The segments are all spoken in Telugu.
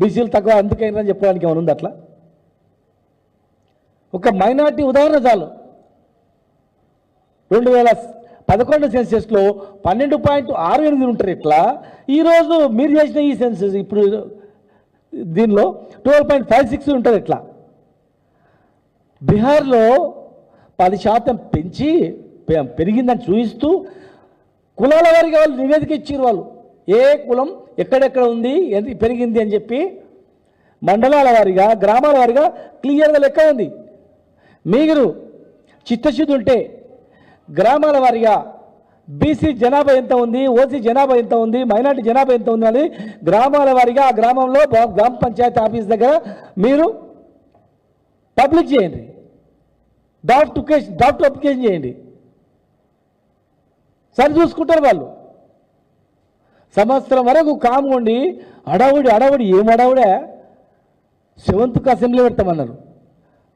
బీసీలు తక్కువ అందుకైనా చెప్పడానికి ఏమైనా ఉంది అట్లా? ఒక మైనార్టీ ఉదాహరణ చాలు. 2011 సెన్సెస్లో 12.68 ఉంటారు. ఇట్లా ఈరోజు మీరు చేసిన ఈ సెన్సెస్ ఇప్పుడు దీనిలో 12.56 ఉంటారు. ఇట్లా బీహార్లో 10% పెరిగిందని చూపిస్తూ కులాల వారిగా వాళ్ళు నివేదిక ఇచ్చారు. వాళ్ళు ఏ కులం ఎక్కడెక్కడ ఉంది ఎంత పెరిగింది అని చెప్పి మండలాల వారిగా గ్రామాల వారిగా క్లియర్గా లెక్క ఉంది. మీరు చిత్తశుద్ధి ఉంటే గ్రామాల వారిగా బీసీ జనాభా ఎంత ఉంది, ఓసీ జనాభా ఎంత ఉంది, మైనార్టీ జనాభా ఎంత ఉంది అని గ్రామాల వారిగా ఆ గ్రామంలో గ్రామ పంచాయతీ ఆఫీస్ దగ్గర మీరు పబ్లిక్ చేయండి, డ్రాఫ్ట్ అప్లికేషన్ చేయండి. సరి చూసుకుంటారు వాళ్ళు. సంవత్సరం వరకు కాముండి అడవుడి ఏం అడవుడే 7th అసెంబ్లీ పెడతామన్నారు,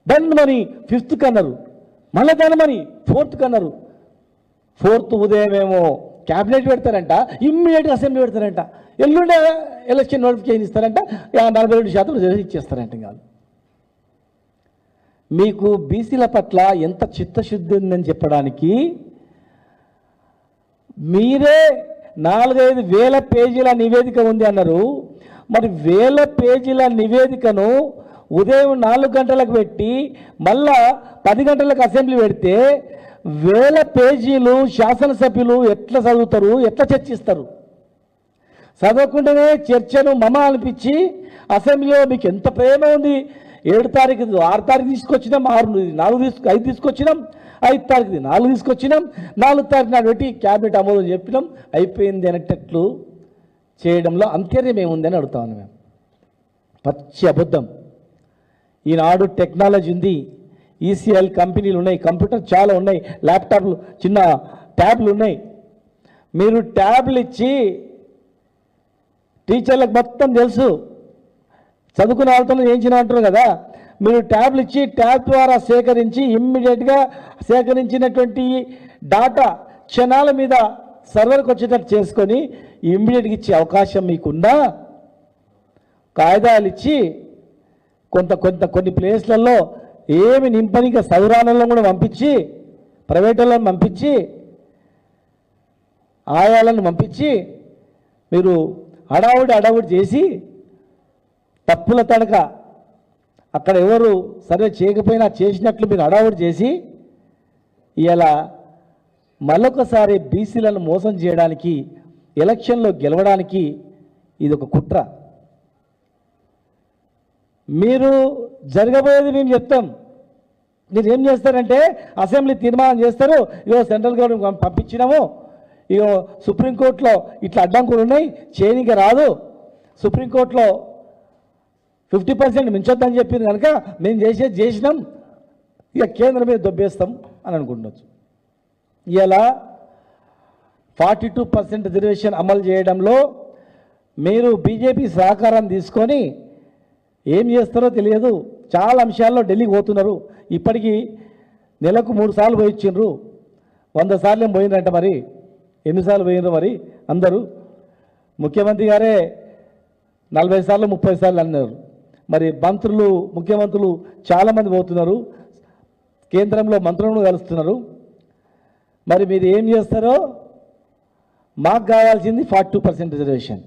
దాన్ని మరి 5th అన్నారు, మళ్ళీ దాన్ని మరి 4th అన్నారు. 4th ఉదయమేమో క్యాబినెట్ పెడతారంట, ఇమ్మీడియట్గా అసెంబ్లీ పెడతారంట, ఎల్లుండే ఎలక్షన్ నోటిఫికేషన్ ఇస్తారంట, 42% రిజర్వ్ ఇచ్చేస్తారంట. కాదు, మీకు బీసీల పట్ల ఎంత చిత్తశుద్ధి ఉందని చెప్పడానికి మీరే 4-5 వేల పేజీల నివేదిక ఉంది అన్నారు. మరి 1000 పేజీల నివేదికను ఉదయం 4 గంటలకు పెట్టి మళ్ళా 10 గంటలకు అసెంబ్లీ పెడితే 1000 పేజీలు శాసనసభ్యులు ఎట్లా చదువుతారు, ఎట్లా చర్చిస్తారు? చదవకుండానే చర్చను మమ అనిపించి అసెంబ్లీలో మీకు ఎంత ప్రేమ ఉంది, 7 తారీఖు 6 తారీఖు తీసుకొచ్చినాం, 5 తీసుకొచ్చినాం, 5 తారీఖు 4 తీసుకొచ్చినాం, 4 తారీఖు నాడు పెట్టి క్యాబినెట్ ఆమోదం చెప్పినాం, అయిపోయింది అనేటట్లు చేయడంలో అంతర్యం ఏముందని అడుగుతాను మేము. పచ్చి అబద్ధం. ఈనాడు టెక్నాలజీ ఉంది, ఈసీఎల్ కంపెనీలు ఉన్నాయి, కంప్యూటర్ చాలా ఉన్నాయి, ల్యాప్టాప్లు చిన్న ట్యాబ్లు ఉన్నాయి. మీరు ట్యాబ్లు ఇచ్చి టీచర్లకు మొత్తం తెలుసు, చదువుకున్న వాళ్ళతో చేయించిన అంటారు కదా, మీరు ట్యాబ్లు ఇచ్చి ట్యాబ్ ద్వారా సేకరించి ఇమ్మీడియట్గా సేకరించినటువంటి డాటా క్షణాల మీద సర్వర్కి వచ్చేటట్టు చేసుకొని ఇమ్మీడియట్గా ఇచ్చే అవకాశం మీకున్నా కాయిదాలు ఇచ్చి కొన్ని ప్లేస్లలో ఏమి నింపనిక సౌరాలలో కూడా పంపించి ప్రైవేటులను పంపించి ఆయాలను పంపించి మీరు అడావుడి చేసి తప్పుల తడక అక్కడ ఎవరు సర్వే చేయకపోయినా చేసినట్లు మీరు అడావుడి చేసి ఇలా మరొకసారి బీసీలను మోసం చేయడానికి ఎలక్షన్లో గెలవడానికి ఇది ఒక కుట్ర. మీరు జరగబోయేది మేము చెప్తాం. మీరు ఏం చేస్తారంటే అసెంబ్లీ తీర్మానం చేస్తారు, ఇగో సెంట్రల్ గవర్నమెంట్ పంపించినాము, ఇగో సుప్రీంకోర్టులో ఇట్లా అడ్డంకులు ఉన్నాయి, చేయనికి రాదు, సుప్రీంకోర్టులో 50% మించొద్దని చెప్పింది కనుక మేము చేసినాం, ఇక కేంద్రం మీద దొబ్బేస్తాం అని అనుకుంటున్నాం. ఇలా 42% రిజర్వేషన్ అమలు చేయడంలో మీరు బీజేపీ సహకారం తీసుకొని ఏం చేస్తారో తెలియదు. చాలా అంశాల్లో ఢిల్లీకి పోతున్నారు. ఇప్పటికీ నెలకు 3 సార్లు పోయి ఇచ్చిండ్రు, 100 సార్లు ఏం పోయినరంట. మరి ఎన్నిసార్లు పోయినరు? మరి అందరూ ముఖ్యమంత్రి గారే 40 సార్లు 30 సార్లు అన్నారు. మరి మంత్రులు ముఖ్యమంత్రులు చాలామంది పోతున్నారు, కేంద్రంలో మంత్రులను కలుస్తున్నారు. మరి మీరు ఏం చేస్తారో? మాకు కావాల్సింది 42% రిజర్వేషన్,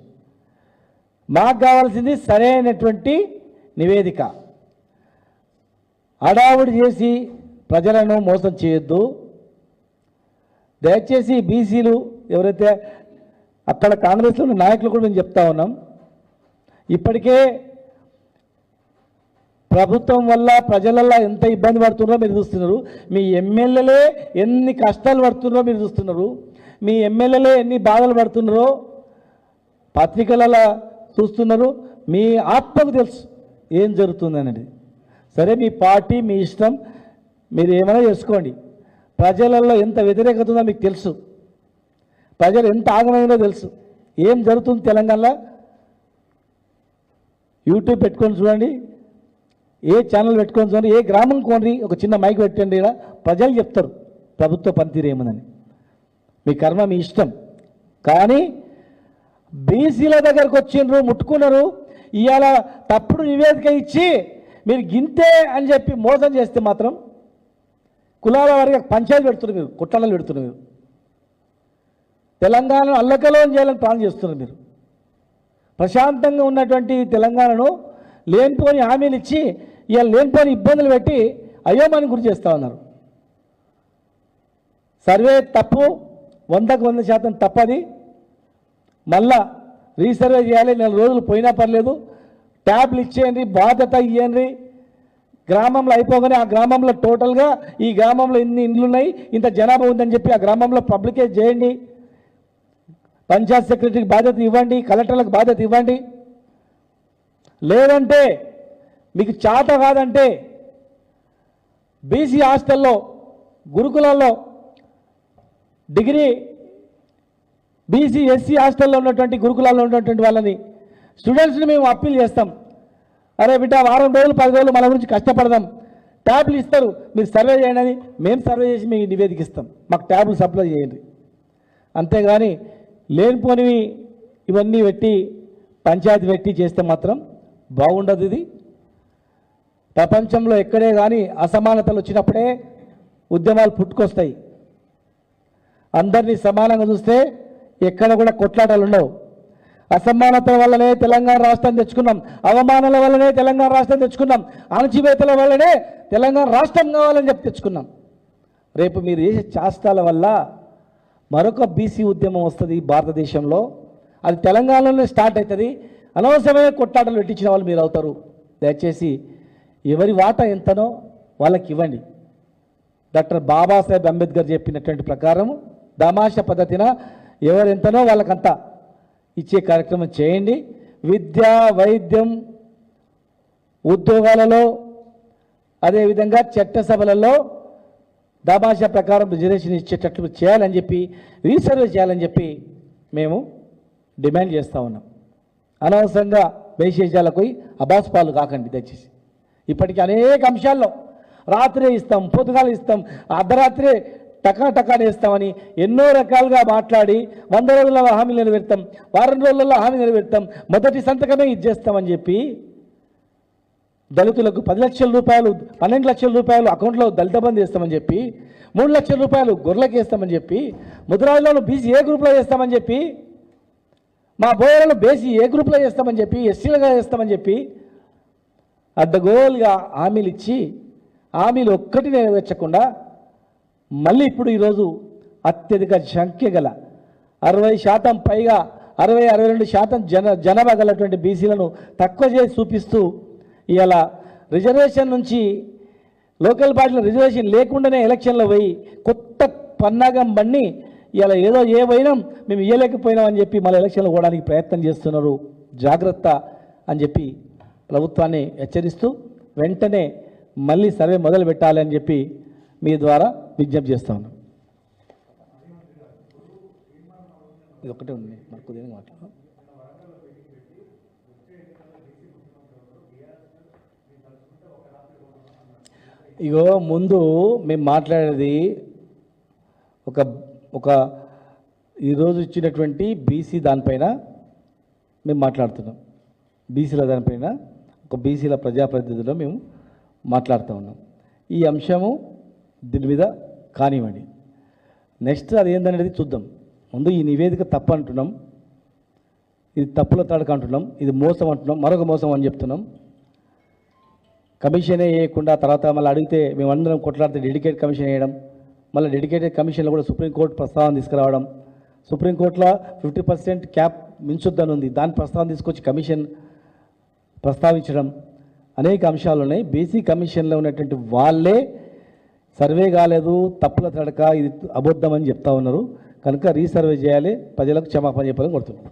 మాకు కావాల్సింది సరైనటువంటి నివేదిక. అడావుడి చేసి ప్రజలను మోసం చేయొద్దు. దయచేసి బీసీలు ఎవరైతే అక్కడ కాంగ్రెస్లో ఉన్న నాయకులు కూడా మేము చెప్తా ఉన్నాం, ఇప్పటికే ప్రభుత్వం వల్ల ప్రజలల్లో ఎంత ఇబ్బంది పడుతున్నారో మీరు చూస్తున్నారు. మీ ఎమ్మెల్యేలే ఎన్ని కష్టాలు పడుతున్నారో మీరు చూస్తున్నారు. మీ ఎమ్మెల్యేలే ఎన్ని బాధలు పడుతున్నారో పత్రికలలో చూస్తున్నారు. మీ ఆత్మకు తెలుసు ఏం జరుగుతుందనేది. సరే, మీ పార్టీ మీ ఇష్టం, మీరు ఏమైనా చేసుకోండి. ప్రజలలో ఎంత వ్యతిరేకత ఉందో మీకు తెలుసు, ప్రజలు ఎంత ఆగమైందో తెలుసు. ఏం జరుగుతుంది తెలంగాణలో యూట్యూబ్ పెట్టుకొని చూడండి, ఏ ఛానల్ పెట్టుకొని చూడండి, ఏ గ్రామం కోండి, ఒక చిన్న మైక్ పెట్టండి, ఇలా ప్రజలు చెప్తారు ప్రభుత్వ పనితీరు ఏమని. మీ కర్మ మీ ఇష్టం. కానీ బీసీల దగ్గరకు వచ్చిండ్రు, ముట్టుకున్నారు. ఇవాళ తప్పుడు నివేదిక ఇచ్చి మీరు గింతే అని చెప్పి మోసం చేస్తే మాత్రం కులాల వారిగా పంచాయతీ పెడుతున్నారు, మీరు కుట్రలు పెడుతున్నారు, మీరు తెలంగాణను అల్లకలోని చేయాలని ప్లాన్ చేస్తున్నారు. మీరు ప్రశాంతంగా ఉన్నటువంటి తెలంగాణను లేనిపోని హామీలు ఇచ్చి ఇవాళ లేనిపోని ఇబ్బందులు పెట్టి అయోమయాన్ని గురి చేస్తూ ఉన్నారు. సర్వే తప్పు, 100% తప్పది. మళ్ళా రీసర్వే చేయాలి. 4 రోజులు పోయినా పర్లేదు, ట్యాబ్లు ఇచ్చేయండి, బాధ్యత ఇవ్వండి. గ్రామంలో అయిపోగానే ఆ గ్రామంలో టోటల్గా ఈ గ్రామంలో ఇన్ని ఇండ్లు ఉన్నాయి, ఇంత జనాభా ఉందని చెప్పి ఆ గ్రామంలో పబ్లికేట్ చేయండి. పంచాయత్ సెక్రటరీకి బాధ్యత ఇవ్వండి, కలెక్టర్లకు బాధ్యత ఇవ్వండి. లేదంటే మీకు చేత కాదంటే బీసీ హాస్టల్లో గురుకులాల్లో డిగ్రీ బీసీ ఎస్సీ హాస్టల్లో ఉన్నటువంటి గురుకులాల్లో ఉన్నటువంటి వాళ్ళని స్టూడెంట్స్ని మేము అప్పీల్ చేస్తాం. అరే బిడ్డ, వారం రోజులు 10 రోజులు మన గురించి కష్టపడదాం, ట్యాబ్లు ఇస్తారు, మీరు సర్వే చేయండి అని మేము సర్వే చేసి మీకు నివేదిక ఇస్తాం, మాకు ట్యాబ్లు సప్లై చేయండి. అంతేగాని లేనిపోనివి ఇవన్నీ పెట్టి పంచాయతీ పెట్టి చేస్తే మాత్రం బాగుండదు. ఇది ప్రపంచంలో ఎక్కడే కానీ అసమానతలు వచ్చినప్పుడే ఉద్యమాలు పుట్టుకొస్తాయి. అందరినీ సమానంగా చూస్తే ఎక్కడ కూడా కొట్లాటలు ఉండవు. అసమానతల వల్లనే తెలంగాణ రాష్ట్రం తెచ్చుకున్నాం, అవమానాల వల్లనే తెలంగాణ రాష్ట్రం తెచ్చుకున్నాం, అణచివేతల వల్లనే తెలంగాణ రాష్ట్రం కావాలని చెప్పి తెచ్చుకున్నాం. రేపు మీరు చేసే చేష్టాల వల్ల మరొక బీసీ ఉద్యమం వస్తుంది భారతదేశంలో, అది తెలంగాణలోనే స్టార్ట్ అవుతుంది. అనవసరమైన కొట్లాటలు పెట్టించిన వాళ్ళు మీరు అవుతారు. దయచేసి ఎవరి వాటా ఎంతనో వాళ్ళకి ఇవ్వండి. డాక్టర్ బాబాసాహెబ్ అంబేద్కర్ చెప్పినటువంటి ప్రకారం దామాష పద్ధతిన ఎవరెంతనో వాళ్ళకంతా ఇచ్చే కార్యక్రమం చేయండి. విద్య, వైద్యం, ఉద్యోగాలలో, అదేవిధంగా చట్టసభలలో దామాషా ప్రకారం రిజర్వేషన్ ఇచ్చేటట్లు చేయాలని చెప్పి, రీసర్వే చేయాలని చెప్పి మేము డిమాండ్ చేస్తూ ఉన్నాం. అనవసరంగా వైశేషాలకు అబాస్పాలు కాకండి దయచేసి. ఇప్పటికీ అనేక అంశాల్లో రాత్రే ఇస్తాం, పొద్దుగాల ఇస్తాం, అర్ధరాత్రే టకాటకాని ఇస్తామని ఎన్నో రకాలుగా మాట్లాడి 100 రోజుల హామీ నెరవేర్తాం, వారం రోజులలో హామీ నెరవేర్తాం, మొదటి సంతకమే ఇది చేస్తామని చెప్పి దళితులకు 10 లక్షల రూపాయలు, 12 లక్షల రూపాయలు అకౌంట్లో దళిత బంధు వేస్తామని చెప్పి, 3 లక్షల రూపాయలు గొర్రెలకు వేస్తామని చెప్పి, ముద్రాయిలను బీసీ ఏ గ్రూప్లో వేస్తామని చెప్పి, మా బోయలను బీసీ ఏ గ్రూప్లో వేస్తామని చెప్పి, ఎస్సీలుగా వేస్తామని చెప్పి అడ్డగోలుగా హామీలు ఇచ్చి హామీలు ఒక్కటి నెరవేర్చకుండా మళ్ళీ ఇప్పుడు ఈరోజు అత్యధిక సంఖ్య గల 60% పైగా 62% జనాభా గలటువంటి బీసీలను తక్కువ చేసి చూపిస్తూ ఇవాళ రిజర్వేషన్ నుంచి లోకల్ పార్టీల రిజర్వేషన్ లేకుండానే ఎలక్షన్లో పోయి కొత్త పన్నాగం బండి ఇలా ఏదో ఏ పోయినాం మేము ఇవ్వలేకపోయినాం అని చెప్పి మళ్ళీ ఎలక్షన్లు పోవడానికి ప్రయత్నం చేస్తున్నారు. జాగ్రత్త అని చెప్పి ప్రభుత్వాన్ని హెచ్చరిస్తూ వెంటనే మళ్ళీ సర్వే మొదలు పెట్టాలి అని చెప్పి మీ ద్వారా విజ్ఞప్తి చేస్తా ఉన్నాం. ఇది ఒకటే ఉంది, మరి కొద్దిగా మాట్లాడు. ఇగో ముందు మేము మాట్లాడేది ఒక ఈరోజు ఇచ్చినటువంటి బీసీ దానిపైన మేము మాట్లాడుతున్నాం. బీసీల దానిపైన ఒక బీసీల ప్రజాప్రతినిధుల్లో మేము మాట్లాడుతూ ఉన్నాం. ఈ అంశము దీని మీద కానివ్వండి, నెక్స్ట్ అది ఏందనేది చూద్దాం. ముందు ఈ నివేదిక తప్పు అంటున్నాం, ఇది తప్పుల తడక అంటున్నాం, ఇది మోసం అంటున్నాం, మరొక మోసం అని చెప్తున్నాం. కమిషనే వేయకుండా తర్వాత మళ్ళీ అడిగితే మేమందరం కొట్లాడితే డెడికేట్ కమిషన్ వేయడం, మళ్ళీ డెడికేటెడ్ కమిషన్లో కూడా సుప్రీంకోర్టు ప్రస్తావన తీసుకురావడం, సుప్రీంకోర్టులో 50% క్యాప్ మించొద్దని ఉంది, దాని ప్రస్తావన తీసుకొచ్చి కమిషన్ ప్రస్తావించడం, అనేక అంశాలు ఉన్నాయి. బీసీ కమిషన్లో ఉన్నటువంటి వాళ్ళే సర్వే కాలేదు, తప్పుల తడక, ఇది అబద్ధం అని చెప్తా ఉన్నారు. కనుక రీసర్వే చేయాలి, ప్రజలకు క్షమాపణ చెప్పాలని కోరుతున్నాం.